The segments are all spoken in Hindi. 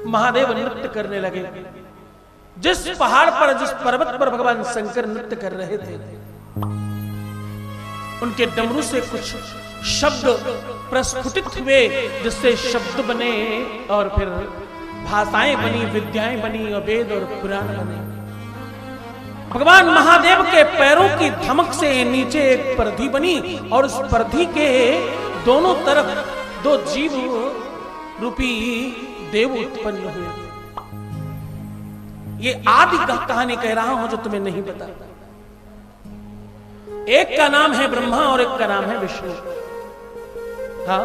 महादेव नृत्य करने लगे। जिस पहाड़ पर, जिस पर्वत पर भगवान शंकर नृत्य कर रहे थे, उनके डमरू से कुछ शब्द प्रस्फुटित हुए, जिससे शब्द बने और फिर भाषाएं बनी, विद्याएं बनी और वेद और पुराण बने। भगवान महादेव के पैरों की धमक से नीचे एक परधी बनी और उस परधी के दोनों तरफ दो जीव रूपी देव उत्पन्न हुए। ये आदि कहानी कह रहा हूं जो तुम्हें नहीं पता। एक का नाम है ब्रह्मा और एक का नाम है विष्णु। हाँ,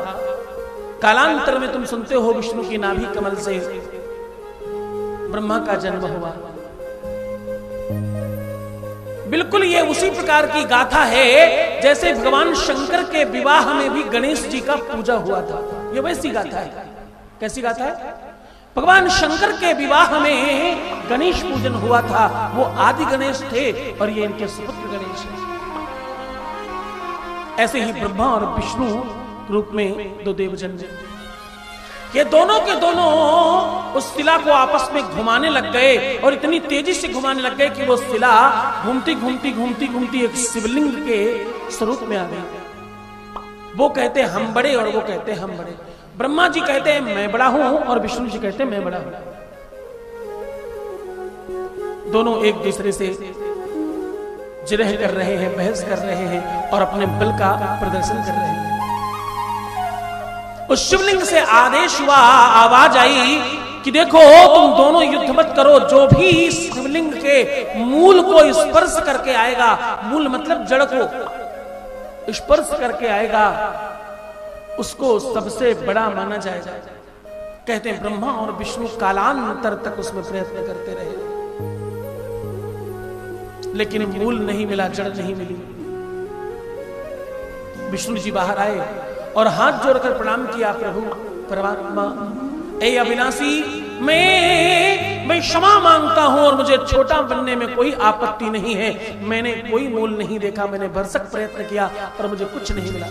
कालांतर में तुम सुनते हो विष्णु की नाभि कमल से ब्रह्मा का जन्म हुआ। बिल्कुल ये उसी प्रकार की गाथा है जैसे भगवान शंकर के विवाह में भी गणेश जी का पूजा हुआ था। ये वैसी गाथा है। कैसी गाथा है? भगवान शंकर के विवाह में गणेश पूजन हुआ था। वो आदि गणेश थे और ये इनके सुपुत्र गणेश हैं। ऐसे ही ब्रह्मा और विष्णु रूप में दो देव जन्मे। ये दोनों के दोनों उस शिला को आपस में घुमाने लग गए और इतनी तेजी से घुमाने लग गए कि वो शिला घूमती घूमती घूमती घूमती एक शिवलिंग के स्वरूप में आ गई। वो कहते हम बड़े और वो कहते हम बड़े। ब्रह्मा जी कहते हैं मैं बड़ा हूं और विष्णु जी कहते हैं मैं बड़ा हूं। दोनों एक दूसरे से जिरह कर रहे हैं, बहस कर रहे हैं और अपने बल का प्रदर्शन कर रहे हैं। उस शिवलिंग से आदेश हुआ, आवाज आई कि देखो तुम दोनों युद्ध मत करो। जो भी शिवलिंग के मूल को स्पर्श करके आएगा, मूल मतलब जड़ को स्पर्श करके आएगा, उसको सबसे बड़ा माना जाएगा। कहते हैं ब्रह्मा और विष्णु कालांतर तक उसमें प्रयत्न करते रहे, लेकिन मूल नहीं मिला, जड़ नहीं मिली। विष्णु जी बाहर आए और हाथ जोड़कर प्रणाम किया, प्रभु परमात्मा ए अविनाशी, मैं क्षमा मांगता हूं और मुझे छोटा बनने में कोई आपत्ति नहीं है। मैंने कोई मूल नहीं देखा, मैंने भरसक प्रयत्न किया पर मुझे कुछ नहीं मिला।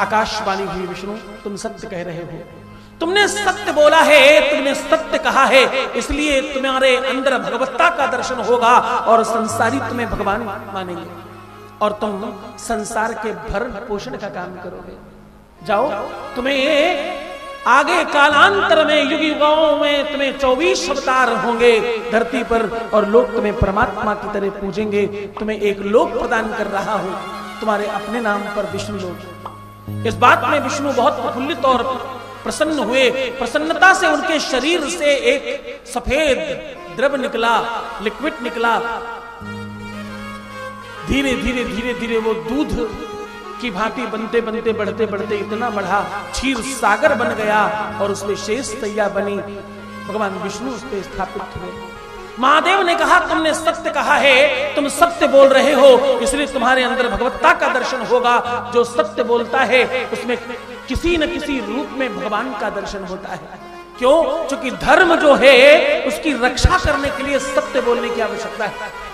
आकाशवाणी हुई, विष्णु तुम सत्य कह रहे हो, तुमने सत्य बोला है, तुमने सत्य कहा है, इसलिए तुम्हारे अंदर भगवत्ता का दर्शन होगा और संसारी तुम्हें भगवान मानेंगे और तुम संसार के भरण पोषण का काम करोगे। जाओ, तुम्हें आगे कालांतर में युग युगों में तुम्हें 24 अवतार होंगे धरती पर और लोग तुम्हें परमात्मा की तरह पूजेंगे। तुम्हें एक लोक प्रदान कर रहा हूं, तुम्हारे अपने नाम पर विष्णु लोक। इस बात में विष्णु बहुत प्रफुल्लित और प्रसन्न हुए। प्रसन्नता से उनके शरीर से एक सफेद द्रव निकला, लिक्विड निकला। धीरे धीरे धीरे धीरे वो दूध की भांति बनते बनते बढ़ते बढ़ते इतना बढ़ा, क्षीर सागर बन गया और उसमें शेष तैया बनी। भगवान विष्णु उस पर स्थापित हुए। महादेव ने कहा तुमने सत्य कहा है, तुम सत्य बोल रहे हो, इसलिए तुम्हारे अंदर भगवत्ता का दर्शन होगा। जो सत्य बोलता है उसमें किसी न किसी रूप में भगवान का दर्शन होता है। क्यों? क्योंकि धर्म जो है उसकी रक्षा करने के लिए सत्य बोलने की आवश्यकता है।